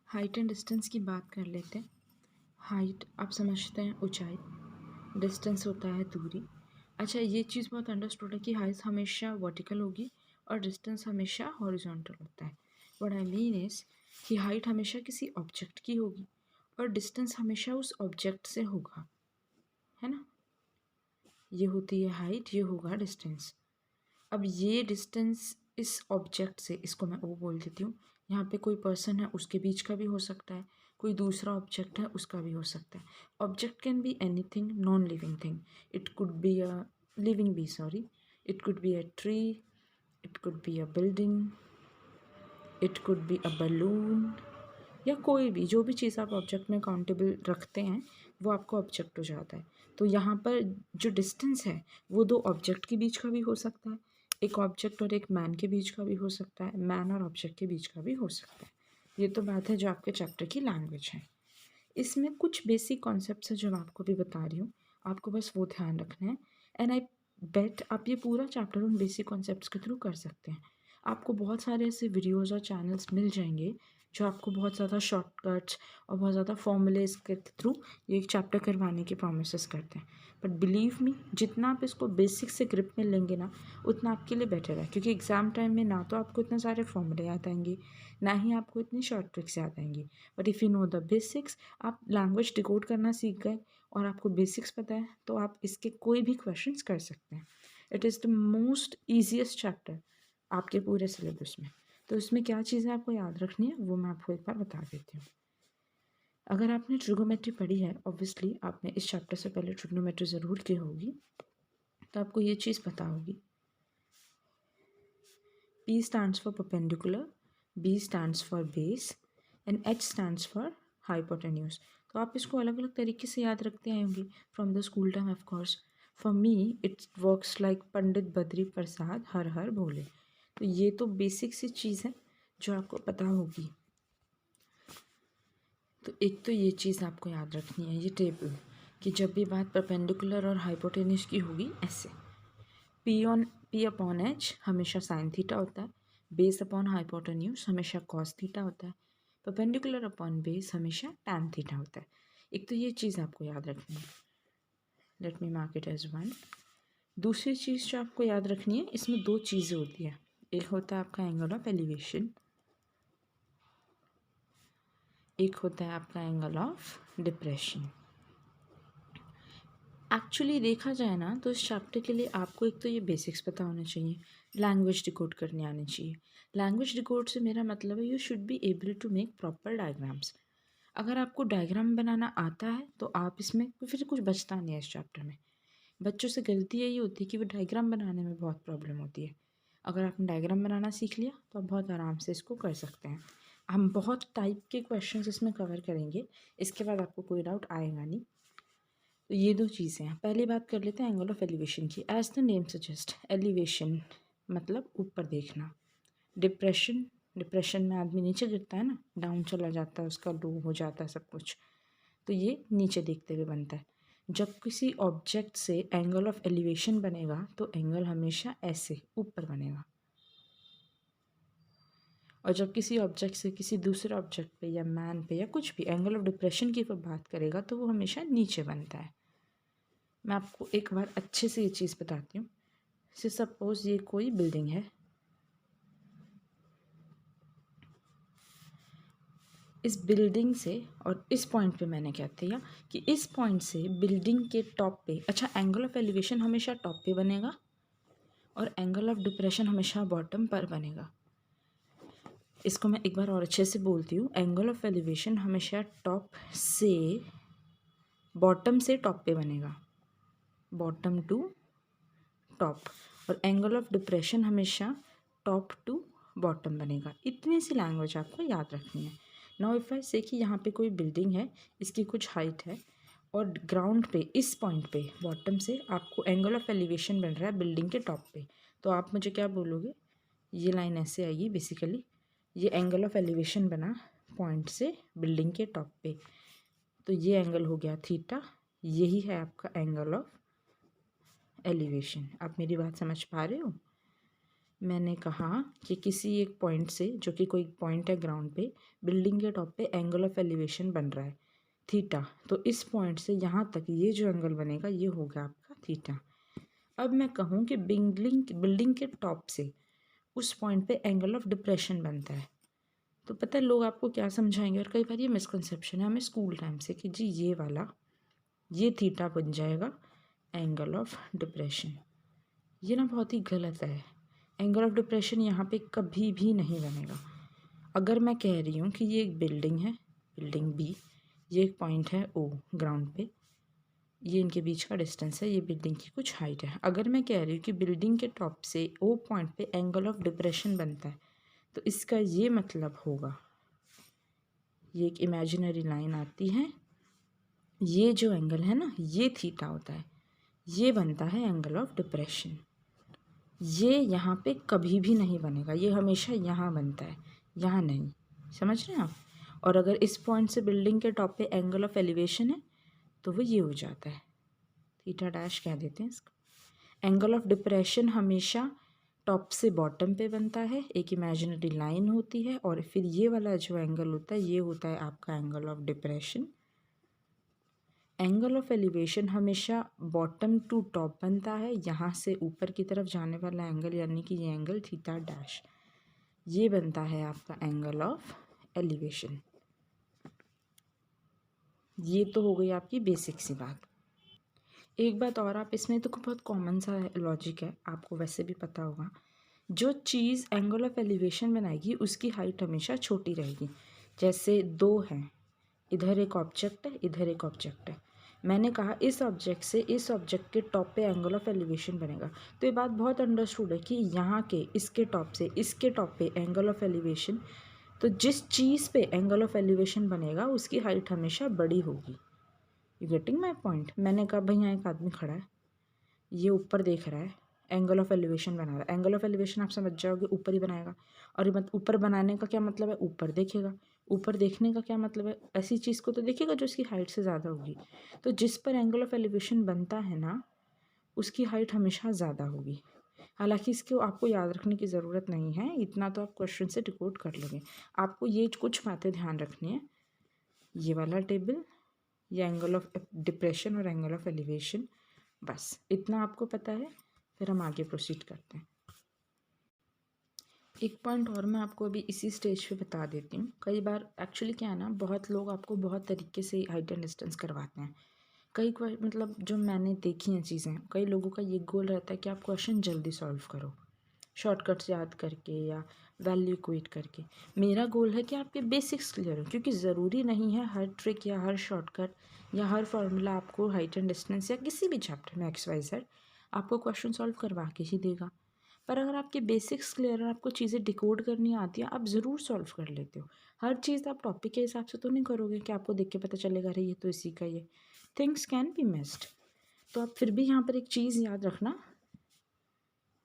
Height and distance की बात कर लेते हैं। हाइट आप समझते हैं ऊंचाई, डिस्टेंस होता है दूरी। अच्छा, ये चीज़ बहुत अंडरस्टूड है कि हाइट हमेशा वर्टिकल होगी और डिस्टेंस हमेशा हॉरिजॉन्टल होता है। व्हाट आई मीन इज़ कि हाइट हमेशा किसी ऑब्जेक्ट की होगी और डिस्टेंस हमेशा उस ऑब्जेक्ट से होगा, है ना। ये होती है हाइट, ये होगा डिस्टेंस। अब ये डिस्टेंस इस ऑब्जेक्ट से, इसको मैं ओ बोल देती हूँ। यहाँ पे कोई पर्सन है, उसके बीच का भी हो सकता है, कोई दूसरा ऑब्जेक्ट है उसका भी हो सकता है। Object can be anything, non living thing. It could be a living be, sorry, it could be a tree, it could be a building, it could be a balloon, या कोई भी, जो भी चीज़ आप ऑब्जेक्ट में काउंटेबल रखते हैं वो आपको ऑब्जेक्ट हो जाता है। तो यहाँ पर जो डिस्टेंस है वो दो ऑब्जेक्ट के बीच का भी हो सकता है, एक ऑब्जेक्ट और एक मैन के बीच का भी हो सकता है, मैन और ऑब्जेक्ट के बीच का भी हो सकता है। ये तो बात है जो आपके चैप्टर की लैंग्वेज है। इसमें कुछ बेसिक कॉन्सेप्ट्स है जो मैं आपको भी बता रही हूँ, आपको बस वो ध्यान रखना है। एंड आई बेट आप ये पूरा चैप्टर उन बेसिक कॉन्सेप्ट्स के थ्रू कर सकते हैं। आपको बहुत सारे ऐसे वीडियोज़ और चैनल्स मिल जाएंगे जो आपको बहुत ज़्यादा शॉर्टकट्स और बहुत ज़्यादा फॉर्मूलेज के थ्रू ये एक चैप्टर करवाने की प्रोमिस करते हैं। बट बिलीव मी, जितना आप इसको बेसिक से ग्रिप में लेंगे ना, उतना आपके लिए बेटर है। क्योंकि एग्ज़ाम टाइम में ना तो आपको इतने सारे फॉर्मूले याद आएंगे, ना ही आपको इतनी शॉर्ट ट्रिक्स याद आएंगी। But if you know the basics, आप लैंग्वेज डिकोड करना सीख गए और आपको बेसिक्स पता है, तो आप इसके कोई भी क्वेश्चंस कर सकते हैं। It is the most easiest chapter आपके पूरे सिलेबस में। तो इसमें क्या चीज़ें आपको याद रखनी है वो मैं आपको एक बार बता देती हूँ। अगर आपने ट्रिगोमेट्री पढ़ी है, ऑब्वियसली आपने इस चैप्टर से पहले ट्रिगोमेट्री ज़रूर की होगी, तो आपको ये चीज़ पता होगी। P stands for perpendicular, B stands for base and H stands for hypotenuse. तो आप इसको अलग अलग तरीके से याद रखते आए होंगे from the school time of course. For me it works like Pandit Badri Prasad हर हर भोले। तो ये तो बेसिक सी चीज़ है जो आपको पता होगी। तो एक तो ये चीज़ आपको याद रखनी है, ये टेबल, कि जब भी बात परपेंडिकुलर और हाइपोटेन्यूज की होगी ऐसे, पी अपॉन एच हमेशा साइन थीटा होता है, बेस अपॉन हाइपोटेन्यूज हमेशा कॉस थीटा होता है, परपेंडिकुलर अपॉन बेस हमेशा टैन थीटा होता है। एक तो ये चीज़ आपको याद रखनी है, let me mark it as one. दूसरी चीज़ जो आपको याद रखनी है, इसमें दो चीज़ें होती है। एक होता है आपका एंगल ऑफ एलिवेशन, एक होता है आपका एंगल ऑफ डिप्रेशन। एक्चुअली देखा जाए ना तो इस चैप्टर के लिए आपको एक तो ये बेसिक्स पता होने चाहिए, लैंग्वेज डिकोड करने आनी चाहिए। लैंग्वेज डिकोड से मेरा मतलब है you should be able to make proper diagrams. अगर आपको डायग्राम बनाना आता है तो आप इसमें फिर कुछ बचता नहीं है इस चैप्टर में। बच्चों से गलती यही होती है कि वो डायग्राम बनाने में बहुत प्रॉब्लम होती है। अगर आपने डायग्राम बनाना सीख लिया तो आप बहुत आराम से इसको कर सकते हैं। हम बहुत टाइप के क्वेश्चंस इसमें कवर करेंगे, इसके बाद आपको कोई डाउट आएगा नहीं। तो ये दो चीज़ें हैं। पहली बात कर लेते हैं एंगल ऑफ एलिवेशन की। As the name suggest, elevation मतलब ऊपर देखना। डिप्रेशन, डिप्रेशन में आदमी नीचे गिरता है ना, डाउन चला जाता है, उसका लो हो जाता है सब कुछ, तो ये नीचे देखते हुए बनता है। जब किसी ऑब्जेक्ट से एंगल ऑफ एलिवेशन बनेगा तो एंगल हमेशा ऐसे ऊपर बनेगा, और जब किसी ऑब्जेक्ट से किसी दूसरे ऑब्जेक्ट पे या मैन पे या कुछ भी एंगल ऑफ डिप्रेशन की वो बात करेगा तो वो हमेशा नीचे बनता है। मैं आपको एक बार अच्छे से ये चीज़ बताती हूँ। से सपोज ये कोई बिल्डिंग है, इस बिल्डिंग से और इस पॉइंट पे मैंने क्या किया कि इस पॉइंट से बिल्डिंग के टॉप पे, अच्छा एंगल ऑफ एलिवेशन हमेशा टॉप पे बनेगा और एंगल ऑफ डिप्रेशन हमेशा बॉटम पर बनेगा। इसको मैं एक बार और अच्छे से बोलती हूँ, एंगल ऑफ एलिवेशन हमेशा टॉप से, बॉटम से टॉप पे बनेगा, बॉटम टू टॉप, और एंगल ऑफ डिप्रेशन हमेशा टॉप टू बॉटम बनेगा। इतनी सी लैंग्वेज आपको याद रखनी है। नाउ इफ़ आई से कि यहाँ पे कोई बिल्डिंग है, इसकी कुछ हाइट है और ग्राउंड पे इस पॉइंट पे बॉटम से आपको एंगल ऑफ एलिवेशन बन रहा है बिल्डिंग के टॉप पे, तो आप मुझे क्या बोलोगे, ये लाइन ऐसे आएगी बेसिकली, ये एंगल ऑफ एलिवेशन बना पॉइंट से बिल्डिंग के टॉप पे, तो ये एंगल हो गया थीटा, यही है आपका एंगल ऑफ एलिवेशन। आप मेरी बात समझ पा रहे हो। मैंने कहा कि किसी एक पॉइंट से, जो कि कोई पॉइंट है ग्राउंड पे, बिल्डिंग के टॉप पे एंगल ऑफ एलिवेशन बन रहा है थीटा। तो इस पॉइंट से यहाँ तक ये जो एंगल बनेगा ये होगा आपका थीटा। अब मैं कहूँ कि बिल्डिंग के टॉप से उस पॉइंट पे एंगल ऑफ डिप्रेशन बनता है, तो पता है लोग आपको क्या समझाएंगे, और कई बार ये मिसकंसेप्शन है हमें स्कूल टाइम से कि जी ये वाला ये थीटा बन जाएगा एंगल ऑफ डिप्रेशन। ये ना बहुत ही गलत है। एंगल ऑफ डिप्रेशन यहाँ पे कभी भी नहीं बनेगा। अगर मैं कह रही हूँ कि ये एक बिल्डिंग है, बिल्डिंग बी, ये एक पॉइंट है ओ ग्राउंड पे, ये इनके बीच का डिस्टेंस है, ये बिल्डिंग की कुछ हाइट है। अगर मैं कह रही हूँ कि बिल्डिंग के टॉप से ओ पॉइंट पे एंगल ऑफ डिप्रेशन बनता है, तो इसका ये मतलब होगा, ये एक इमेजिनरी लाइन आती है, ये जो एंगल है ना ये थीटा होता है, ये बनता है एंगल ऑफ डिप्रेशन। ये यहाँ पे कभी भी नहीं बनेगा, ये हमेशा यहाँ बनता है, यहाँ नहीं। समझ रहे हैं आप? और अगर इस पॉइंट से बिल्डिंग के टॉप पे एंगल ऑफ एलिवेशन है तो वो ये हो जाता है, थीटा डैश कह देते हैं इसको। एंगल ऑफ डिप्रेशन हमेशा टॉप से बॉटम पे बनता है, एक इमेजिनरी लाइन होती है, और फिर ये वाला जो एंगल होता है ये होता है आपका angle of depression. Angle of elevation हमेशा बॉटम टू टॉप बनता है, यहाँ से ऊपर की तरफ जाने वाला एंगल, यानी कि ये एंगल थीटा डैश, ये बनता है आपका एंगल ऑफ एलिवेशन। ये तो हो गई आपकी बेसिक सी बात। एक बात और, आप इसमें तो बहुत कॉमन सा लॉजिक है, आपको वैसे भी पता होगा, जो चीज़ एंगल ऑफ एलिवेशन बनाएगी उसकी हाइट हमेशा छोटी रहेगी। जैसे दो हैं, इधर एक ऑब्जेक्ट है, इधर एक ऑब्जेक्ट है, मैंने कहा इस ऑब्जेक्ट से इस ऑब्जेक्ट के टॉप पे एंगल ऑफ एलिवेशन बनेगा, तो ये बात बहुत अंडरस्टूड है कि यहाँ के इसके टॉप से इसके टॉप पे एंगल ऑफ एलिवेशन, तो जिस चीज़ पे एंगल ऑफ एलिवेशन बनेगा उसकी हाइट हमेशा बड़ी होगी। You getting my point? मैंने कहा भाई यहाँ एक आदमी खड़ा है, ये ऊपर देख रहा है, एंगल ऑफ एलिवेशन बना रहा है। एंगल ऑफ एलिवेशन आप समझ जाओगे ऊपर ही बनाएगा, और ये ऊपर बनाने का क्या मतलब है, ऊपर देखेगा। ऊपर देखने का क्या मतलब है, ऐसी चीज़ को तो देखेगा जो उसकी हाइट से ज़्यादा होगी। तो जिस पर एंगल ऑफ एलिवेशन बनता है ना उसकी हाइट हमेशा ज़्यादा होगी। हालांकि इसको आपको याद रखने की ज़रूरत नहीं है, इतना तो आप क्वेश्चन से डिकोड कर लोगे। आपको ये कुछ बातें ध्यान रखनी है, ये वाला टेबल, ये एंगल ऑफ डिप्रेशन और एंगल ऑफ एलिवेशन, बस इतना आपको पता है। फिर हम आगे प्रोसीड करते हैं। एक पॉइंट और मैं आपको अभी इसी स्टेज पे बता देती हूँ। कई बार एक्चुअली क्या है ना, बहुत लोग आपको बहुत तरीके से हाइट एंड डिस्टेंस करवाते हैं। मतलब जो मैंने देखी हैं चीज़ें, कई लोगों का ये गोल रहता है कि आप क्वेश्चन जल्दी सॉल्व करो, शॉर्टकट्स याद करके या वैल्यू इक्वेट करके। मेरा गोल है कि आपके बेसिक्स क्लियर हो, क्योंकि ज़रूरी नहीं है हर ट्रिक या हर शॉर्टकट या हर फार्मूला आपको हाइट एंड डिस्टेंस या किसी भी चैप्टर में XYZ आपको क्वेश्चन सॉल्व करवा के ही देगा। पर अगर आपके बेसिक्स क्लियर और आपको चीज़ें डिकोड करनी आती हैं, आप ज़रूर सॉल्व कर लेते हो। हर चीज़ आप टॉपिक के हिसाब से तो नहीं करोगे कि आपको देख के पता चलेगा अरे ये तो इसी का ये, थिंग्स कैन बी मिस्ड। तो आप फिर भी यहाँ पर एक चीज़ याद रखना,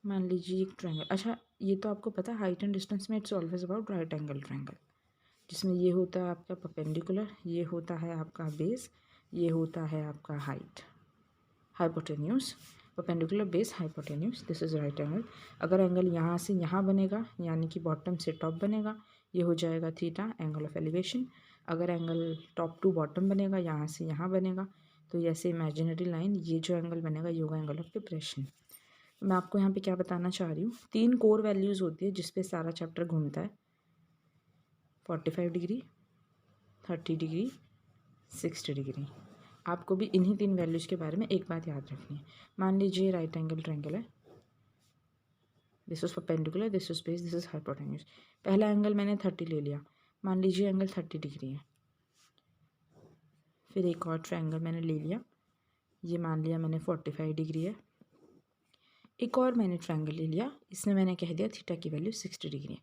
मान लीजिए एक ट्रायंगल, अच्छा ये तो आपको पता है हाइट एंड डिस्टेंस में it's always about right angle triangle, जिसमें ये होता है आपका परपेंडिकुलर, ये होता है आपका बेस, ये होता है आपका height, hypotenuse, perpendicular base hypotenuse, this is right angle. अगर एंगल यहाँ से यहाँ बनेगा, यानी कि बॉटम से टॉप बनेगा, ये हो जाएगा थीटा, एंगल ऑफ एलिवेशन। अगर एंगल टॉप टू बॉटम बनेगा, यहाँ से यहाँ बनेगा, तो ऐसे इमेजिनरी लाइन, ये जो एंगल बनेगा ये होगा एंगल ऑफ डिप्रेशन। मैं आपको यहाँ पे क्या बताना चाह रही हूँ, 3 कोर वैल्यूज़ होती है जिस पे सारा चैप्टर घूमता है, 45 डिग्री, 30 डिग्री, 60 डिग्री। आपको भी इन्हीं 3 वैल्यूज़ के बारे में एक बात याद रखनी है। मान लीजिए राइट एंगल ट्रायंगल है, this is perpendicular, this is base, this is hypotenuse. पहला एंगल मैंने 30 ले लिया, मान लीजिए एंगल 30 डिग्री है। फिर एक और ट्रायंगल मैंने ले लिया, ये मान लिया मैंने 45 डिग्री है। एक और मैंने ट्रायंगल ले लिया, इसमें मैंने कह दिया थीटा की वैल्यू 60 डिग्री है।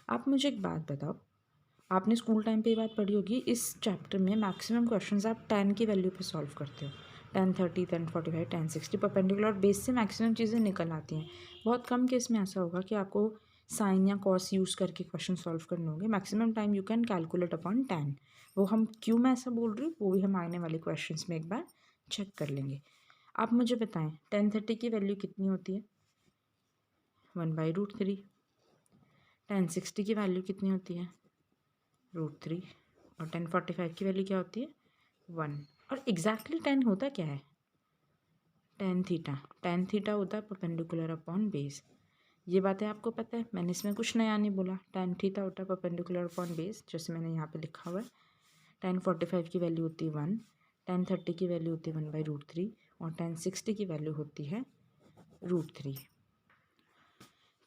आप मुझे एक बात बताओ, आपने स्कूल टाइम पे ये बात पढ़ी होगी, इस चैप्टर में मैक्सिमम क्वेश्चंस आप tan की वैल्यू पे सॉल्व करते हो, tan 30, tan 45, tan 60, परपेंडिकुलर और बेस से मैक्सिमम चीज़ें निकल आती हैं। बहुत कम केस में ऐसा होगा कि आपको साइन या कॉस यूज़ करके क्वेश्चन सॉल्व करने होंगे। Maximum time you can calculate upon tan। वो हम क्यों मैं ऐसा बोल रही हूँ वो भी हम आने वाले क्वेश्चन में एक बार चेक कर लेंगे। आप मुझे बताएं tan 30 की वैल्यू कितनी होती है? 1/√3। tan 60 की वैल्यू कितनी होती है? √3। और tan 45 की वैल्यू क्या होती है? 1। और एग्जैक्टली tan होता क्या है? tan थीटा होता है परपेंडिकुलर अपॉन बेस। ये बातें आपको पता है, मैंने इसमें कुछ नया नहीं बोला। tan थीटा होता है परपेंडिकुलर अपॉन बेस, जैसे मैंने यहाँ पे लिखा हुआ है। tan 45 की वैल्यू होती है 1, tan 30 की वैल्यू होती है 1/√3 और tan 60 की वैल्यू होती है √3।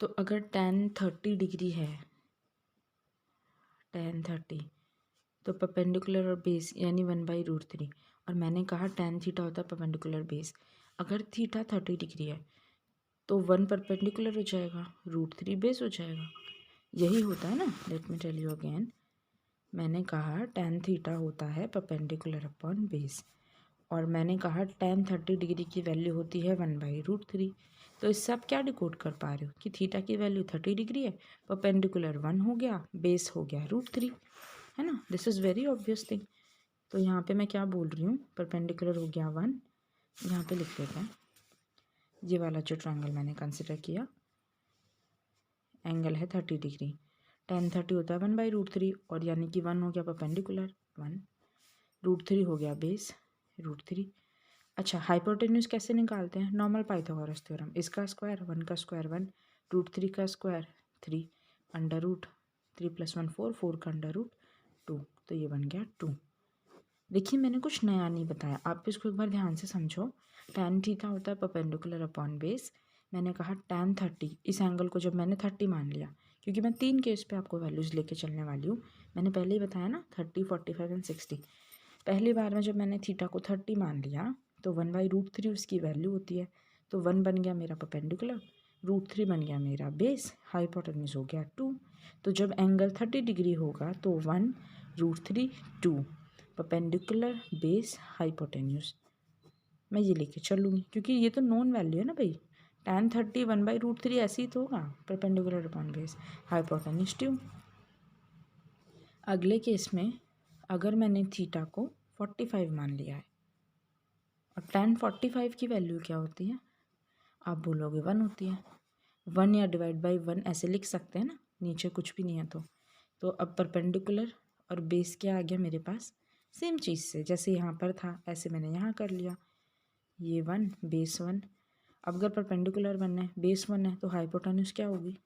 तो अगर tan 30 डिग्री है, tan 30 तो परपेंडिकुलर और बेस यानी 1/√3, और मैंने कहा tan थीटा होता है परपेंडिकुलर बेस। अगर थीटा 30 डिग्री है तो 1 परपेंडिकुलर हो जाएगा, √3 बेस हो जाएगा। यही होता है ना। Let me tell you again. मैंने कहा tan थीटा होता है परपेंडिकुलर अपॉन बेस, और मैंने कहा tan 30 डिग्री की वैल्यू होती है 1/√3। तो इससे आप क्या डिकोड कर पा रहे हो कि थीटा की वैल्यू 30 डिग्री है, परपेंडिकुलर 1 हो गया, बेस हो गया √3, है ना। This is very obvious thing. तो यहाँ पे मैं क्या बोल रही हूँ, परपेंडिकुलर हो गया 1। यहाँ पे लिख देते हैं, ये वाला जो ट्रायंगल मैंने कंसिडर किया एंगल है 30 डिग्री। tan 30 होता है 1/√3, और यानी कि 1 हो गया परपेंडिकुलर 1, √3 हो गया बेस √3। अच्छा, हाइपोटेन्यूज कैसे निकालते हैं? Normal Pythagoras theorem. इसका स्क्वायर 1 का स्क्वायर 1, √3 का स्क्वायर 3, √3 + 1 4, 4 का √2, तो ये बन गया 2। देखिए मैंने कुछ नया नहीं बताया, आप इसको एक बार ध्यान से समझो। tan थीटा होता है परपेंडिकुलर अपॉन बेस। मैंने कहा tan 30, इस एंगल को जब मैंने 30 मान लिया, क्योंकि मैं 3 केस पे आपको वैल्यूज़ लेके चलने वाली हूँ। मैंने पहले ही बताया ना 30, 45 एंड 60। पहली बार में जब मैंने थीटा को 30 मान लिया तो 1/√3 उसकी वैल्यू होती है। तो 1 बन गया मेरा परपेंडिकुलर, √3 बन गया मेरा बेस, हाइपोटेन्यूज हो गया 2। तो जब एंगल 30 डिग्री होगा तो 1, √3, 2, परपेंडिकुलर, बेस, हाइपोटेन्यूज। मैं ये लेके चलूँगी क्योंकि ये तो नॉन वैल्यू है ना भाई। tan 30 1/√3 ऐसे ही तो होगा, परपेंडिकुलर अपॉन बेस, हाइपोटेन्यूज 2। अगले केस में अगर मैंने थीटा को 45 मान लिया है, और tan 45 की वैल्यू क्या होती है? आप बोलोगे 1 होती है। 1 या डिवाइड बाई 1 ऐसे लिख सकते हैं ना, नीचे कुछ भी नहीं है तो अब परपेंडिकुलर और बेस क्या आ गया मेरे पास? सेम चीज़ से, जैसे यहाँ पर था ऐसे मैंने यहाँ कर लिया। ये 1 बेस 1। अब अगर परपेंडिकुलर 1 है, बेस 1 है, तो हाइपोटेन्यूज क्या होगी?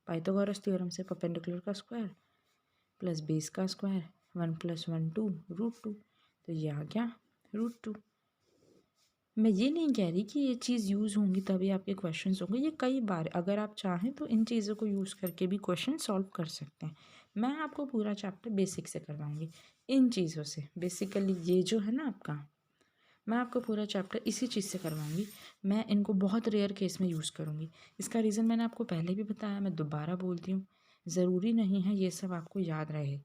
पाइथागोरस थ्योरम से परपेंडिकुलर का स्क्वायर प्लस बेस का स्क्वायर, 1 + 1 2, √2, तो ये आ गया √2। मैं ये नहीं कह रही कि ये चीज़ यूज़ होंगी तभी आपके क्वेश्चंस होंगे। ये कई बार अगर आप चाहें तो इन चीज़ों को यूज़ करके भी क्वेश्चन सॉल्व कर सकते हैं। मैं आपको पूरा चैप्टर बेसिक से करवाऊंगी इन चीज़ों से। बेसिकली ये जो है ना आपका, मैं आपको पूरा चैप्टर इसी चीज़ से करवाऊंगी। मैं इनको बहुत रेयर केस में यूज़ करूँगी। इसका रीज़न मैंने आपको पहले भी बताया, मैं दोबारा बोलती हूँ। ज़रूरी नहीं है ये सब आपको याद रहे,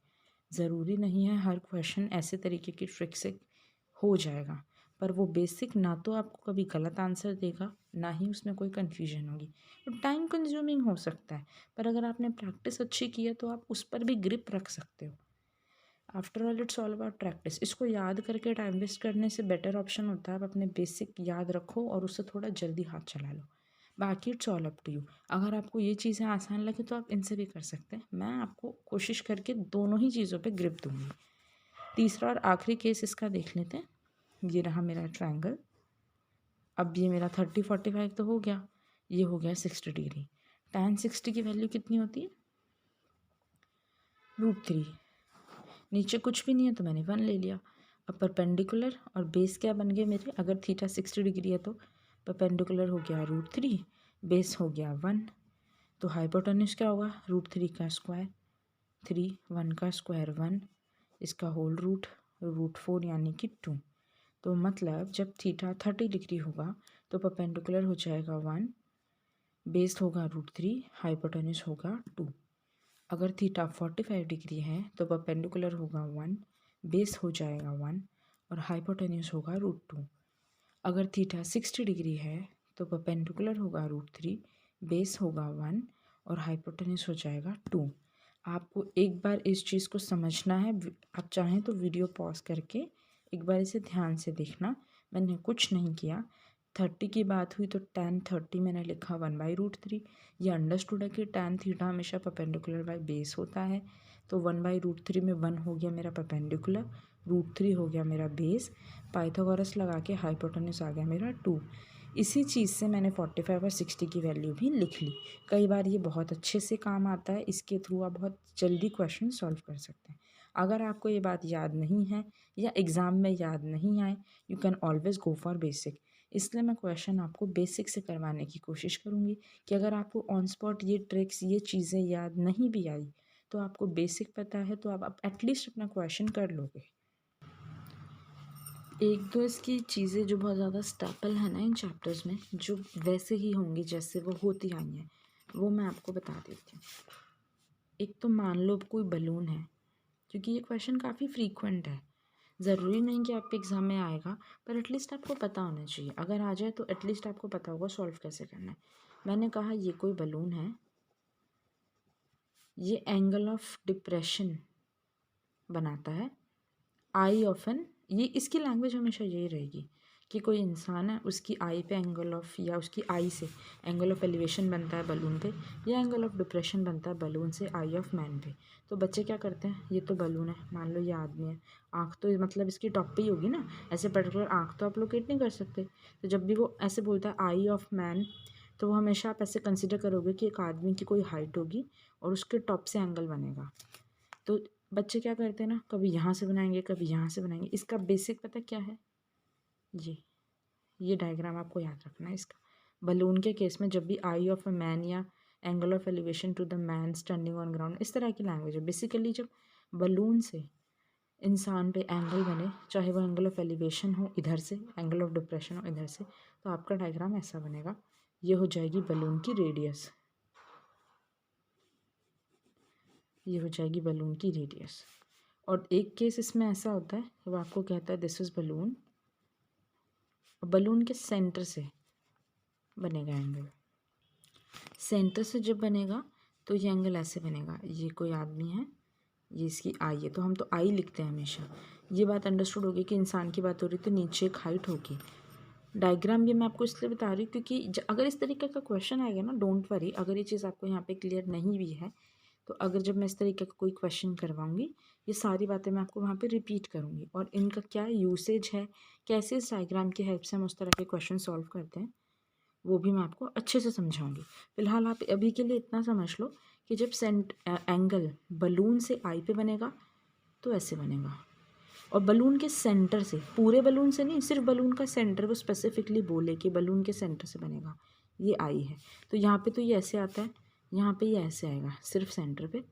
ज़रूरी नहीं है हर क्वेश्चन ऐसे तरीके की ट्रिक से हो जाएगा, पर वो बेसिक ना तो आपको कभी गलत आंसर देगा, ना ही उसमें कोई कन्फ्यूजन होगी। तो टाइम कंज्यूमिंग हो सकता है, पर अगर आपने प्रैक्टिस अच्छी की है तो आप उस पर भी ग्रिप रख सकते हो। After all it's all about practice. इसको याद करके टाइम वेस्ट करने से बेटर ऑप्शन होता है आप अपने बेसिक याद रखो और उससे थोड़ा जल्दी हाथ चला लो। बाकी it's all up to you. अगर आपको ये चीज़ें आसान लगे तो आप इनसे भी कर सकते हैं। मैं आपको कोशिश करके दोनों ही चीज़ों पे ग्रिप दूंगी। तीसरा और आखिरी केस इसका देख लेते हैं। ये रहा मेरा ट्रायंगल। अब ये मेरा 30 45 तो हो गया, ये हो गया 60 डिग्री। tan 60 की वैल्यू कितनी होती है? √3। नीचे कुछ भी नहीं है तो मैंने 1 ले लिया। अब परपेंडिकुलर और बेस क्या बन गए मेरे? अगर थीटा 60 डिग्री है तो परपेंडिकुलर हो गया √3, बेस हो गया 1, तो हाइपोटेन्यूज क्या होगा? √3 का स्क्वायर 3, 1 का स्क्वायर 1, इसका होल रूट √4 यानी कि 2। तो मतलब जब थीटा 30 डिग्री होगा तो परपेंडिकुलर हो जाएगा 1, बेस होगा √3, हाइपोटेन्यूज होगा 2। अगर थीटा 45 डिग्री है तो परपेंडिकुलर होगा 1, बेस हो जाएगा 1 और हाइपोटेन्यूज होगा √2। अगर थीटा 60 डिग्री है तो परपेंडिकुलर होगा √3, बेस होगा 1 और हाइपोटेन्यूज हो जाएगा 2। आपको एक बार इस चीज़ को समझना है। आप चाहें तो वीडियो पॉज करके एक बार इसे ध्यान से देखना। मैंने कुछ नहीं किया, 30 की बात हुई तो tan 30 मैंने लिखा 1/√3। ये अंडरस्टूड है कि tan थीटा हमेशा परपेंडिकुलर बाय बेस होता है, तो 1/√3 में 1 हो गया मेरा परपेंडिकुलर, √3 हो गया मेरा बेस, पाइथागोरस लगा के हाइपोटेन्यूज आ गया मेरा 2। इसी चीज़ से मैंने 45 और 60 की वैल्यू भी लिख ली। कई बार ये बहुत अच्छे से काम आता है, इसके थ्रू आप बहुत जल्दी क्वेश्चन सॉल्व कर सकते हैं। अगर आपको ये बात याद नहीं है या एग्ज़ाम में याद नहीं आए, you can always go for basic. इसलिए मैं क्वेश्चन आपको बेसिक से करवाने की कोशिश करूँगी कि अगर आपको ऑन स्पॉट ये ट्रिक्स ये चीज़ें याद नहीं भी आई तो आपको बेसिक पता है तो आप एटलीस्ट अपना क्वेश्चन कर लोगे। एक दो इसकी चीज़ें जो बहुत ज़्यादा स्टेपल है ना इन चैप्टर्स में, जो वैसे ही होंगी जैसे वो होती आई हैं, वो मैं आपको बता देती हूँ। एक तो मान लो कोई बलून है, क्योंकि ये क्वेश्चन काफ़ी फ्रीक्वेंट है, ज़रूरी नहीं कि आपके एग्ज़ाम में आएगा, पर एटलीस्ट आपको पता होना चाहिए। अगर आ जाए तो एटलीस्ट आपको पता होगा सॉल्व कैसे करना है। मैंने कहा ये कोई बलून है, ये एंगल ऑफ डिप्रेशन बनाता है, आई ऑफन, ये इसकी लैंग्वेज हमेशा यही रहेगी कि कोई इंसान है, उसकी आई पे एंगल ऑफ या उसकी आई से एंगल ऑफ एलिवेशन बनता है बलून पे, या एंगल ऑफ डिप्रेशन बनता है बलून से आई ऑफ मैन पे। तो बच्चे क्या करते हैं, ये तो बलून है, मान लो ये आदमी है, आँख तो मतलब इसकी टॉप पे ही होगी ना, ऐसे पर्टिकुलर आँख तो आप लोकेट नहीं कर सकते। तो जब भी वो ऐसे बोलता है आई ऑफ मैन, तो वो हमेशा आप ऐसे कंसिडर करोगे कि एक आदमी की कोई हाइट होगी और उसके टॉप से एंगल बनेगा। तो बच्चे क्या करते हैं ना, कभी यहाँ से बनाएंगे कभी यहाँ से बनाएंगे। इसका बेसिक पता क्या है, ये डायग्राम आपको याद रखना है इसका। बलून के केस में जब भी आई ऑफ अ मैन या angle of elevation to the man standing on ground, इस तरह की लैंग्वेज है। बेसिकली जब बलून से इंसान पे एंगल बने, चाहे वो एंगल ऑफ एलिवेशन हो इधर से, एंगल ऑफ डिप्रेशन हो इधर से, तो आपका डायग्राम ऐसा बनेगा। ये हो जाएगी बलून की रेडियस, ये हो जाएगी बलून की रेडियस। और एक केस इसमें ऐसा होता है, वो आपको कहता है दिस इज बलून, बलून के सेंटर से बनेगा एंगल। सेंटर से जब बनेगा तो ये एंगल ऐसे बनेगा, ये कोई आदमी है, ये इसकी आई है, तो हम तो आई लिखते हैं हमेशा। ये बात अंडरस्टूड होगी कि इंसान की बात हो रही तो नीचे एक हाइट होगी। डायग्राम ये मैं आपको इसलिए बता रही हूँ क्योंकि अगर इस तरीके का क्वेश्चन आएगा ना, डोंट वरी, अगर ये चीज़ आपको यहाँ पे क्लियर नहीं भी है तो अगर जब मैं इस तरीके का कोई क्वेश्चन करवाऊंगी, ये सारी बातें मैं आपको वहाँ पे रिपीट करूँगी और इनका क्या यूसेज है, कैसे इस डायग्राम की हेल्प से हम उस तरह के क्वेश्चन सॉल्व करते हैं, वो भी मैं आपको अच्छे से समझाऊंगी। फिलहाल आप अभी के लिए इतना समझ लो कि जब एंगल बलून से आई पे बनेगा तो ऐसे बनेगा, और बलून के सेंटर से, पूरे बलून से नहीं, सिर्फ बलून का सेंटर, वो स्पेसिफिकली बोले कि बलून के सेंटर से बनेगा, ये आई है। तो यहाँ पे तो ये ऐसे आता है, यहाँ पे ये ऐसे आएगा सिर्फ सेंटर पे,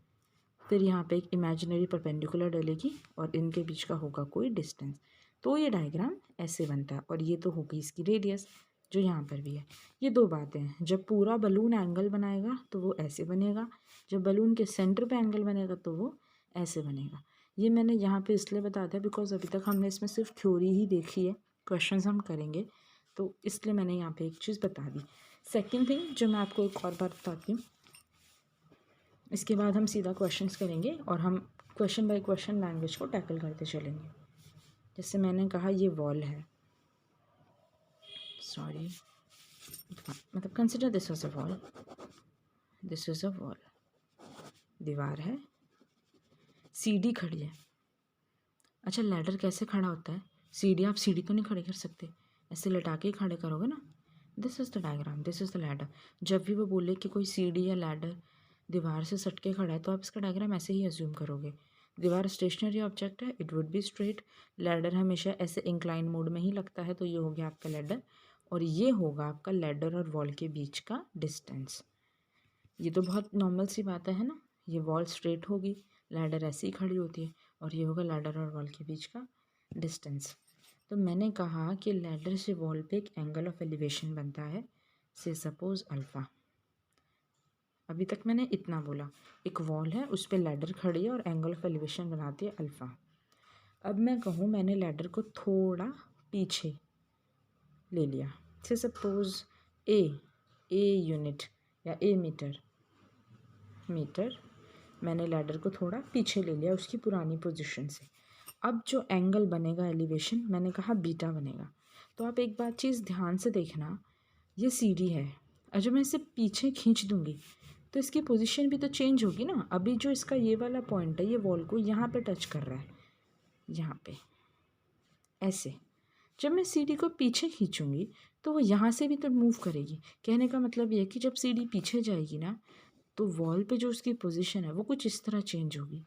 फिर यहाँ पे एक इमेजिनरी परपेंडिकुलर डलेगी और इनके बीच का होगा कोई डिस्टेंस, तो ये डायग्राम ऐसे बनता है। और ये तो होगी इसकी रेडियस जो यहाँ पर भी है। ये दो बातें हैं, जब पूरा बलून एंगल बनाएगा तो वो ऐसे बनेगा, जब बलून के सेंटर पे एंगल बनेगा तो वो ऐसे बनेगा। ये मैंने यहाँ पे इसलिए बता दिया बिकॉज अभी तक हमने इसमें सिर्फ थ्योरी ही देखी है, क्वेश्चंस हम करेंगे तो इसलिए मैंने यहाँ पे एक चीज़ बता दी। सेकेंड थिंग जो मैं आपको एक और बात बताती हूँ, इसके बाद हम सीधा क्वेश्चंस करेंगे और हम क्वेश्चन बाय क्वेश्चन लैंग्वेज को टैकल करते चलेंगे। जैसे मैंने कहा ये वॉल है, सॉरी, मतलब consider this was a wall, this is a wall, दीवार है, सीढ़ी खड़ी है। अच्छा लैडर कैसे खड़ा होता है, सीढ़ी आप सीढ़ी तो नहीं खड़े कर सकते, ऐसे लटा के ही खड़े करोगे ना। This is the diagram, this is the ladder. जब भी वो बोले कि कोई सीढ़ी या लैडर दीवार से सट के खड़ा है तो आप इसका डायग्राम ऐसे ही अज्यूम करोगे। दीवार स्टेशनरी ऑब्जेक्ट है, it would be straight, ladder हमेशा ऐसे इंक्लाइन मोड में ही लगता है, तो ये हो गया आपका लैडर, और ये होगा आपका लैडर और वॉल के बीच का डिस्टेंस। ये तो बहुत नॉर्मल सी बात है ना, ये वॉल स्ट्रेट होगी, लैडर ऐसे ही खड़ी होती है, और ये होगा लैडर और वॉल के बीच का डिस्टेंस। तो मैंने कहा कि लैडर से वॉल पे एक एंगल ऑफ एलिवेशन बनता है, से सपोज अल्फ़ा। अभी तक मैंने इतना बोला, एक वॉल है उस पर लैडर खड़ी है और एंगल ऑफ एलिवेशन बनाती है अल्फ़ा। अब मैं कहूँ मैंने लैडर को थोड़ा पीछे ले लिया, से सपोज ए यूनिट या ए मीटर मैंने लैडर को थोड़ा पीछे ले लिया उसकी पुरानी पोजीशन से। अब जो एंगल बनेगा एलिवेशन, मैंने कहा बीटा बनेगा, तो आप एक बात चीज़ ध्यान से देखना, ये सीढ़ी है और जब मैं इसे पीछे खींच दूँगी तो इसकी पोजीशन भी तो चेंज होगी ना। अभी जो इसका ये वाला पॉइंट है, ये वॉल को यहाँ पे टच कर रहा है, यहाँ पे ऐसे। जब मैं सीढ़ी को पीछे खींचूंगी तो वो यहाँ से भी तो मूव करेगी। कहने का मतलब ये है कि जब सीढ़ी पीछे जाएगी ना, तो वॉल पे जो उसकी पोजीशन है वो कुछ इस तरह चेंज होगी।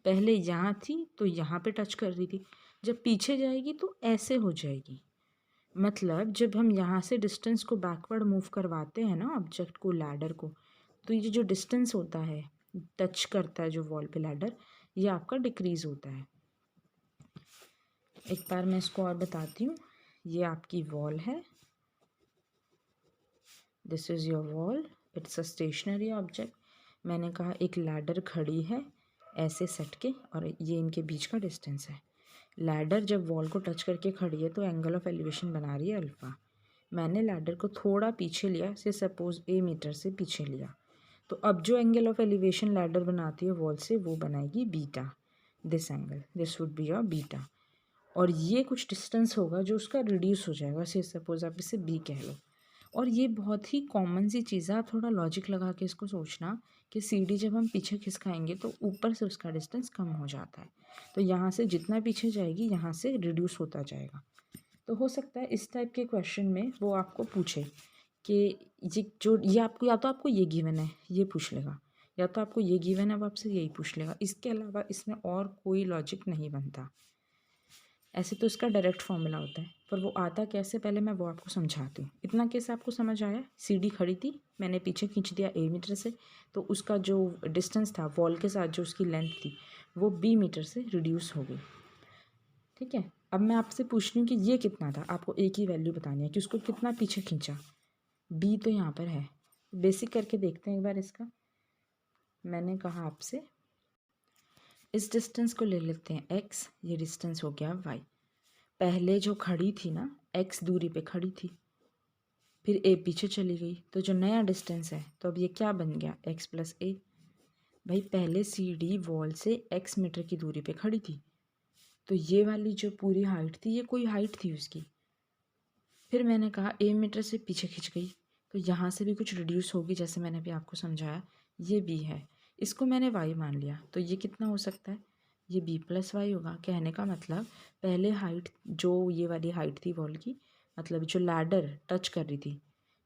पहले यहाँ थी तो यहाँ पे टच कर रही थी, जब पीछे जाएगी तो ऐसे हो जाएगी। मतलब जब हम यहाँ से डिस्टेंस को बैकवर्ड मूव करवाते हैं ना ऑब्जेक्ट को, लैडर को, तो ये जो डिस्टेंस होता है, टच करता है जो वॉल पे लैडर, ये आपका डिक्रीज होता है। एक बार मैं इसको और बताती हूँ। ये आपकी वॉल है, this is your wall, it's a stationary object. मैंने कहा एक लैडर खड़ी है ऐसे सट के, और ये इनके बीच का डिस्टेंस है। लैडर जब वॉल को टच करके खड़ी है तो एंगल ऑफ एलिवेशन बना रही है अल्फ़ा। मैंने लैडर को थोड़ा पीछे लिया, से सपोज ए मीटर से पीछे लिया, तो अब जो एंगल ऑफ एलिवेशन लैडर बनाती है वॉल से वो बनाएगी beta. This angle, this would be your beta. और ये कुछ डिस्टेंस होगा जो उसका रिड्यूस हो जाएगा, से सपोज आप इसे बी कह लो। और ये बहुत ही कॉमन सी चीज़ है, आप थोड़ा लॉजिक लगा के इसको सोचना कि सीढ़ी जब हम पीछे खिसकाएंगे तो ऊपर से उसका डिस्टेंस कम हो जाता है, तो यहाँ से जितना पीछे जाएगी यहाँ से रिड्यूस होता जाएगा। तो हो सकता है इस टाइप के क्वेश्चन में वो आपको पूछे कि ये आपको, या तो आपको ये गिवन है ये पूछ लेगा, या तो आपको ये गिवन है वो आपसे यही पूछ लेगा। इसके अलावा इसमें और कोई लॉजिक नहीं बनता। ऐसे तो इसका डायरेक्ट फॉर्मूला होता है, पर वो आता कैसे पहले मैं वो आपको समझाती हूँ। इतना कैसे आपको समझ आया, सीढ़ी खड़ी थी, मैंने पीछे खींच दिया ए मीटर से, तो उसका जो डिस्टेंस था वॉल के साथ जो उसकी लेंथ थी वो बी मीटर से रिड्यूस हो गई। ठीक है, अब मैं आपसे पूछ रही हूँ कि ये कितना था, आपको एक ही वैल्यू बतानी है कि उसको कितना पीछे खींचा। बी तो यहाँ पर है, बेसिक करके देखते हैं एक बार इसका। मैंने कहा आपसे इस डिस्टेंस को ले लेते हैं एक्स, ये डिस्टेंस हो गया वाई। पहले जो खड़ी थी ना, एक्स दूरी पे खड़ी थी, फिर ए पीछे चली गई, तो जो नया डिस्टेंस है तो अब ये क्या बन गया, एक्स प्लस ए। भाई पहले सी डी वॉल से एक्स मीटर की दूरी पे खड़ी थी, तो ये वाली जो पूरी हाइट थी ये कोई हाइट थी उसकी। फिर मैंने कहा ए मीटर से पीछे खिंच गई, तो यहाँ से भी कुछ रिड्यूस होगी, जैसे मैंने अभी आपको समझाया। ये बी है, इसको मैंने वाई मान लिया, तो ये कितना हो सकता है, ये बी प्लस वाई होगा। कहने का मतलब पहले हाइट जो ये वाली हाइट थी वॉल की, मतलब जो लैडर टच कर रही थी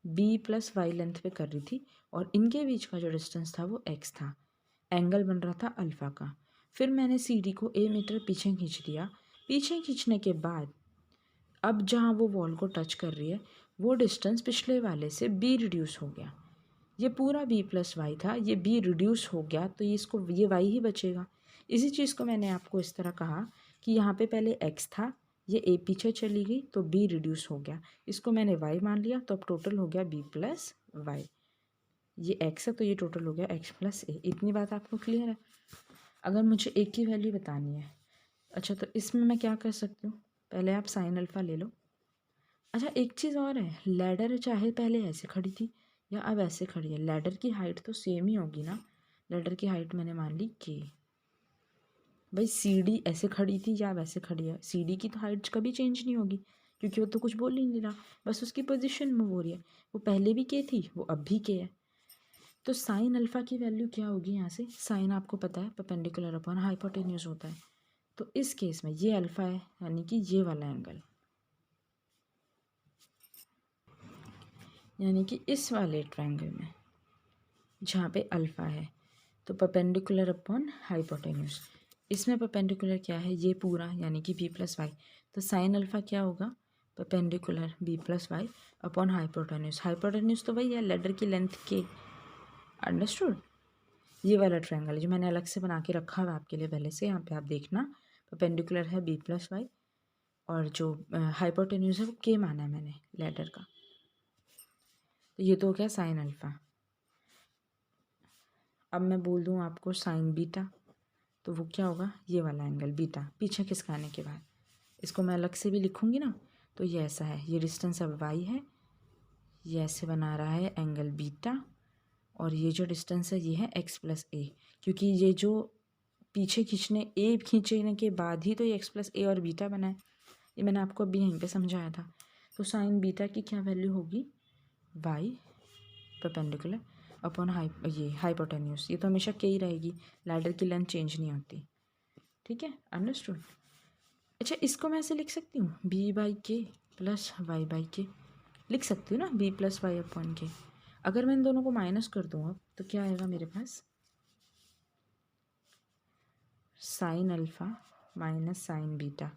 बी प्लस वाई लेंथ पे कर रही थी, और इनके बीच का जो डिस्टेंस था वो एक्स था, एंगल बन रहा था अल्फ़ा का। फिर मैंने सीढ़ी को ए मीटर पीछे खींच दिया। पीछे खींचने के बाद अब जहाँ वो वॉल को टच कर रही है वो डिस्टेंस पिछले वाले से बी रिड्यूस हो गया। ये पूरा बी प्लस वाई था, ये बी रिड्यूस हो गया, तो ये इसको ये वाई ही बचेगा। इसी चीज़ को मैंने आपको इस तरह कहा कि यहाँ पे पहले एक्स था, ये ए पीछे चली गई तो बी रिड्यूस हो गया, इसको मैंने वाई मान लिया, तो अब टोटल हो गया बी प्लस वाई। ये एक्स है तो ये टोटल हो गया एक्स प्लस ए। इतनी बात आपको क्लियर है। अगर मुझे एक की वैल्यू बतानी है, अच्छा तो इसमें मैं क्या कर सकती हूँ, पहले आप साइन अल्फ़ा ले लो। अच्छा एक चीज़ और है, लैडर चाहे पहले ऐसे खड़ी थी या अब ऐसे खड़ी है, लैडर की हाइट तो सेम ही होगी ना। लैडर की हाइट मैंने मान ली के। भाई सीढ़ी ऐसे खड़ी थी या वैसे खड़ी है, सीढ़ी की तो हाइट कभी चेंज नहीं होगी, क्योंकि वो तो कुछ बोल ही नहीं रहा, बस उसकी पोजीशन मूव हो रही है। वो पहले भी के थी, वो अब भी के है। तो साइन अल्फ़ा की वैल्यू क्या होगी, यहाँ से साइन आपको पता है परपेंडिकुलर अपॉन हाइपोटेन्यूज होता है, तो इस केस में ये अल्फ़ा है, यानी कि ये वाला एंगल, यानी कि इस वाले ट्रायंगल में जहाँ पे अल्फ़ा है, तो परपेंडिकुलर अपॉन हाइपोटेन्यूज। इसमें परपेंडिकुलर क्या है, ये पूरा, यानी कि बी प्लस वाई, तो साइन अल्फ़ा क्या होगा, perpendicular B plus Y upon hypotenuse. Hypotenuse तो वही है लेडर की लेंथ के। अंडरस्टूड। ये वाला ट्रायंगल जो मैंने अलग से बना के रखा हुआ आपके लिए पहले से, यहाँ पे आप देखना, परपेंडिकुलर है बी प्लस वाई, और जो हाइपोटेन्यूज है वो के माना है मैंने लेडर का। तो ये तो हो गया साइन अल्फ़ा। अब मैं बोल दूँ आपको साइन बीटा, तो वो क्या होगा, ये वाला एंगल बीटा पीछे खिसकाने के बाद। इसको मैं अलग से भी लिखूँगी ना, तो ये ऐसा है, ये डिस्टेंस अब वाई है, ये ऐसे बना रहा है एंगल बीटा, और ये जो डिस्टेंस है ये है एक्स प्लस ए, क्योंकि ये जो पीछे खींचने के बाद ही तो ये एक्स प्लस ए और बीटा बना है। ये मैंने आपको अभी यहीं पे समझाया था। तो साइन बीटा की क्या वैल्यू होगी, वाई परपेंडिकुलर अपॉन हाइपोटेन्यूज। ये तो हमेशा के ही रहेगी, लैडर की लेंथ चेंज नहीं होती। ठीक है, अंडरस्टूड। अच्छा, इसको मैं ऐसे लिख सकती हूँ B by K plus Y by के, लिख सकती हूँ ना, बी प्लस वाई अपॉन के। अगर मैं इन दोनों को माइनस कर दूँ अब तो क्या आएगा मेरे पास, sine alpha minus sine beta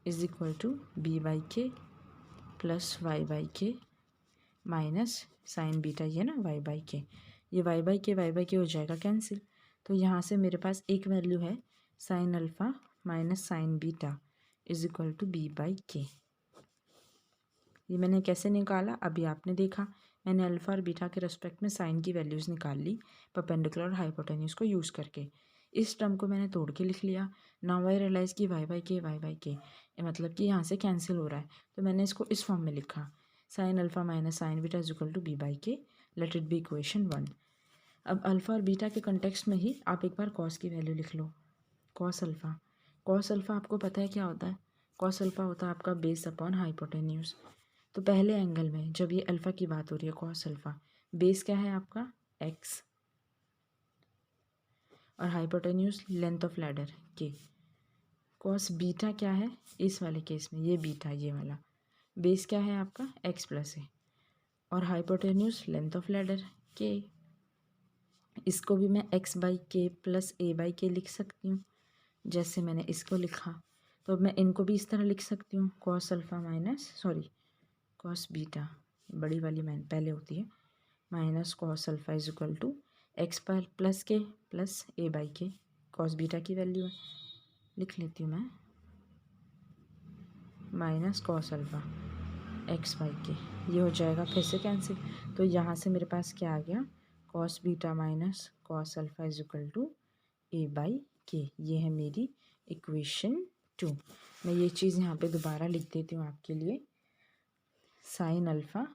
is equal to B by K plus Y by K minus sine beta, ये ना वाई बाई के, ये वाई बाई के हो जाएगा कैंसिल। तो यहाँ से मेरे पास एक वैल्यू है sine alpha minus sine beta is equal to B by K. ये मैंने कैसे निकाला अभी आपने देखा, मैंने अल्फ़ा और बीटा के रेस्पेक्ट में साइन की वैल्यूज़ निकाल ली परपेंडिकुलर और हाइपोटेन्यूज को यूज़ करके। इस टर्म को मैंने तोड़ के लिख लिया। नाउ आई रियलाइज़ कि वाई बाई के मतलब कि यहाँ से कैंसिल हो रहा है, तो मैंने इसको इस फॉर्म में लिखा, sine alpha minus sine beta is equal to B by K, let it be equation 1। अब अल्फ़ा और बीटा के कंटेक्स्ट में ही आप एक बार कॉस की वैल्यू लिख लो, कॉस अल्फ़ा। कॉस अल्फ़ा आपको पता है क्या होता है, कॉस अल्फ़ा होता है आपका बेस अपॉन हाइपोटेन्यूज। तो पहले एंगल में जब ये अल्फ़ा की बात हो रही है कॉस अल्फ़ा, बेस क्या है आपका एक्स और हाइपोटेन्यूज लेंथ ऑफ लैडर के। कॉस बीटा क्या है इस वाले केस में, ये बीटा ये वाला, बेस क्या है आपका एक्स प्लस है और हाइपोटेन्यूज लेंथ ऑफ लैडर के। इसको भी मैं x by K plus A by के लिख सकती हूँ, जैसे मैंने इसको लिखा। तो अब मैं इनको भी इस तरह लिख सकती हूँ, cos alpha minus cos beta, बड़ी वाली मैन पहले होती है, minus cos alpha is equal to X पर plus K plus A by K, cos beta की वैल्यू है, लिख लेती हूँ मैं, minus cos alpha X by K, ये हो जाएगा फिर से कैंसिल। तो यहाँ से मेरे पास क्या आ गया, cos beta minus cos alpha is equal to A by K. ये है मेरी इक्वेशन 2। मैं ये चीज़ यहाँ पे दोबारा लिख देती हूँ आपके लिए, sine alpha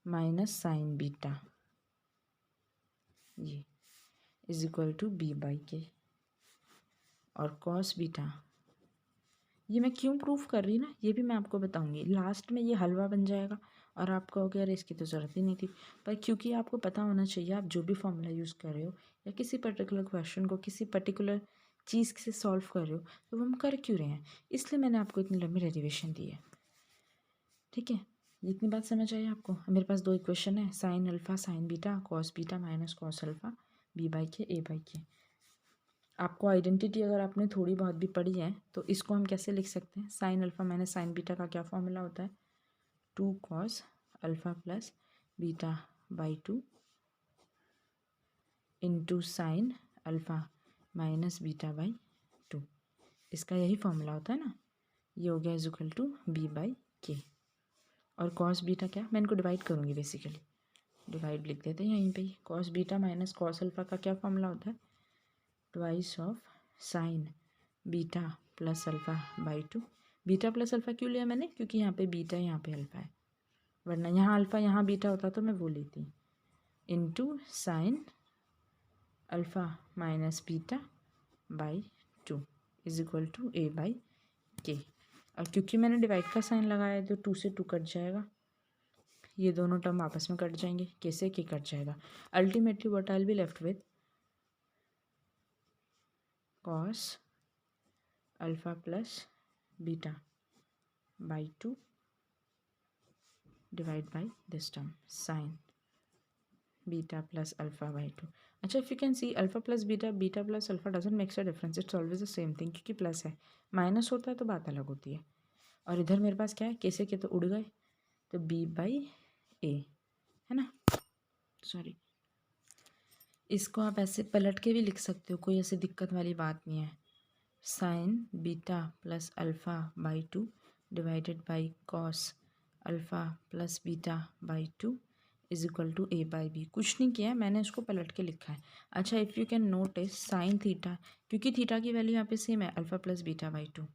minus sine beta ये is equal to B by K, और कॉस बीटा, ये मैं क्यों प्रूफ कर रही ना ये भी मैं आपको बताऊंगी। लास्ट में ये हलवा बन जाएगा और आप कहोगे यार इसकी तो ज़रूरत ही नहीं थी, पर क्योंकि आपको पता होना चाहिए आप जो भी फॉर्मूला यूज़ कर रहे हो या किसी पर्टिकुलर क्वेश्चन को किसी पर्टिकुलर चीज़ से सॉल्व कर रहे हो तो हम कर क्यों रहे हैं, इसलिए मैंने आपको इतनी लंबी डेरिवेशन दी है। ठीक है, इतनी बात समझ आई आपको। मेरे पास दो इक्वेशन है, sine alpha sine beta cos beta minus cos alpha B by K A by के। आपको आइडेंटिटी अगर आपने थोड़ी बहुत भी पढ़ी है तो इसको हम कैसे लिख सकते हैं, sign alpha minus sine beta का क्या फॉर्मूला होता है, 2 cos alpha plus beta by 2 into sine alpha minus beta by 2, इसका यही फॉर्मूला होता है ना। ये हो गया is equal to B by K, और कॉस बीटा क्या, मैं इनको डिवाइड करूँगी बेसिकली, डिवाइड लिख देते हैं यहीं पे ही। Cos beta minus cos alpha का क्या फॉर्मूला होता है, twice of sine beta plus alpha by 2। Beta plus alpha क्यों लिया मैंने, क्योंकि यहाँ पे बीटा है यहाँ पे अल्फ़ा है, वरना यहाँ अल्फ़ा यहाँ बीटा होता तो मैं वो लेती, into sine alpha minus beta by 2 is equal to A by K. और क्योंकि मैंने डिवाइड का साइन लगाया है तो 2 से 2 कट जाएगा, ये दोनों टर्म आपस में कट जाएंगे, कैसे के कट जाएगा। Ultimately what I will be left with cos alpha plus beta by 2 divide by this term sine beta plus alpha by 2। अच्छा, if you can see alpha plus beta plus alpha doesn't makes a difference, it's always the same thing, क्योंकि plus है, minus होता है तो बात अलग होती है। और इधर मेरे पास क्या है, कैसे के तो उड़ गए, तो बी बाई ए है ना, सॉरी। इसको आप ऐसे पलट के भी लिख सकते हो, कोई ऐसी दिक्कत वाली बात नहीं है, sine beta plus alpha by 2 divided by cos alpha plus beta by 2 is equal to A by B. कुछ नहीं किया है, मैंने इसको पलट के लिखा है। अच्छा, if you can notice sine theta, क्योंकि थीटा की वैल्यू यहाँ पे सेम है अल्फ़ा प्लस बीटा बाई 2,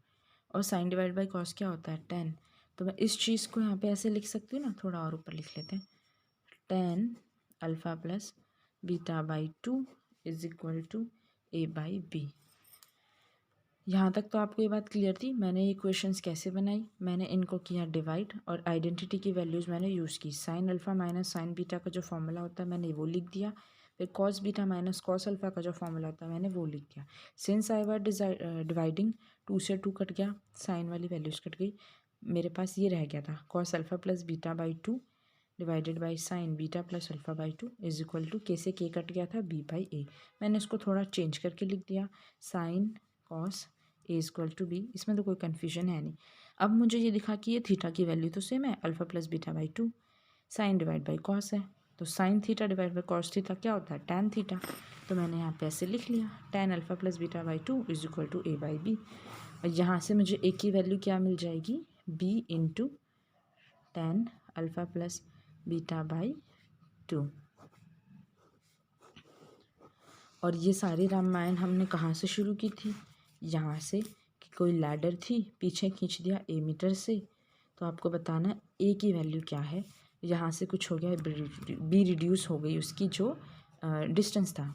और साइन डिवाइड बाई कॉस क्या होता है 10, तो मैं इस चीज़ को यहाँ पे ऐसे लिख सकती हूँ ना, थोड़ा और ऊपर लिख लेते हैं, 10 alpha plus beta by 2 is equal to A by B. यहाँ तक तो आपको ये बात क्लियर थी। मैंने ये क्वेश्चंस कैसे बनाई, मैंने इनको किया डिवाइड और आइडेंटिटी की वैल्यूज़ मैंने यूज़ की। Sign alpha minus sine beta का जो फॉर्मूला होता है मैंने वो लिख दिया। फिर cos beta minus cos alpha का जो फॉर्मूला होता है मैंने वो लिख दिया। सिंस आई वर डिवाइडिंग, 2 से 2 कट गया, साइन वाली वैल्यूज़ कट गई, मेरे पास ये रह गया था cos alpha plus beta by 2 divided by sine beta plus alpha by 2 is equal to K से के कट गया था बी बाई ए। मैंने इसको थोड़ा चेंज करके लिख दिया, sine cos A equal to B. इसमें तो कोई कन्फ्यूजन है नहीं। अब मुझे ये दिखा कि ये थीटा की वैल्यू तो सेम है, alpha plus beta by 2, sine divide by cos है, तो sine theta divide by cos theta क्या होता है, टैन थीटा। तो मैंने यहाँ पे ऐसे लिख लिया, tan alpha plus beta by 2 is equal to A by B. और यहाँ से मुझे ए की वैल्यू क्या मिल जाएगी, B into tan alpha plus beta by 2। और ये सारी रामायण हमने कहाँ से शुरू की थी, यहाँ से, कि कोई लैडर थी, पीछे खींच दिया ए मीटर से, तो आपको बताना ए की वैल्यू क्या है। यहाँ से कुछ हो गया, बी रिड्यूस हो गई उसकी जो डिस्टेंस था।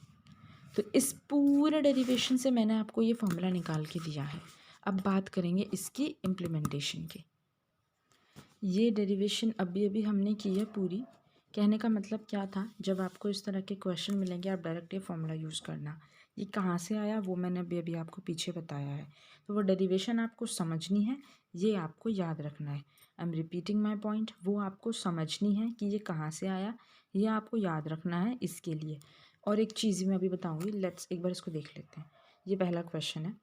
तो इस पूरे डेरिवेशन से मैंने आपको ये फॉर्मूला निकाल के दिया है। अब बात करेंगे इसकी इम्प्लीमेंटेशन की। ये डेरिवेशन अभी अभी हमने की है पूरी। कहने का मतलब क्या था, जब आपको इस तरह के क्वेश्चन मिलेंगे आप डायरेक्ट ये फॉर्मूला यूज़ करना। ये कहाँ से आया वो मैंने अभी अभी आपको पीछे बताया है। तो वो डेरिवेशन आपको समझनी है, ये आपको याद रखना है। I am repeating my point, वो आपको समझनी है कि ये कहाँ से आया, ये आपको याद रखना है इसके लिए। और एक चीज़ मैं अभी बताऊँगी, लेट्स एक बार इसको देख लेते हैं। ये पहला क्वेश्चन है,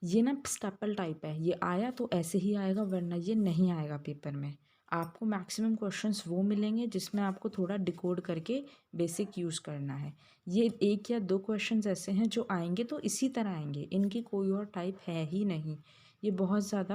ये ना स्टेपल टाइप है, ये आया तो ऐसे ही आएगा वरना ये नहीं आएगा पेपर में। आपको मैक्सिमम क्वेश्चंस वो मिलेंगे जिसमें आपको थोड़ा डिकोड करके बेसिक यूज़ करना है। ये 1 या 2 क्वेश्चंस ऐसे हैं जो आएंगे तो इसी तरह आएंगे, इनकी कोई और टाइप है ही नहीं। ये बहुत ज़्यादा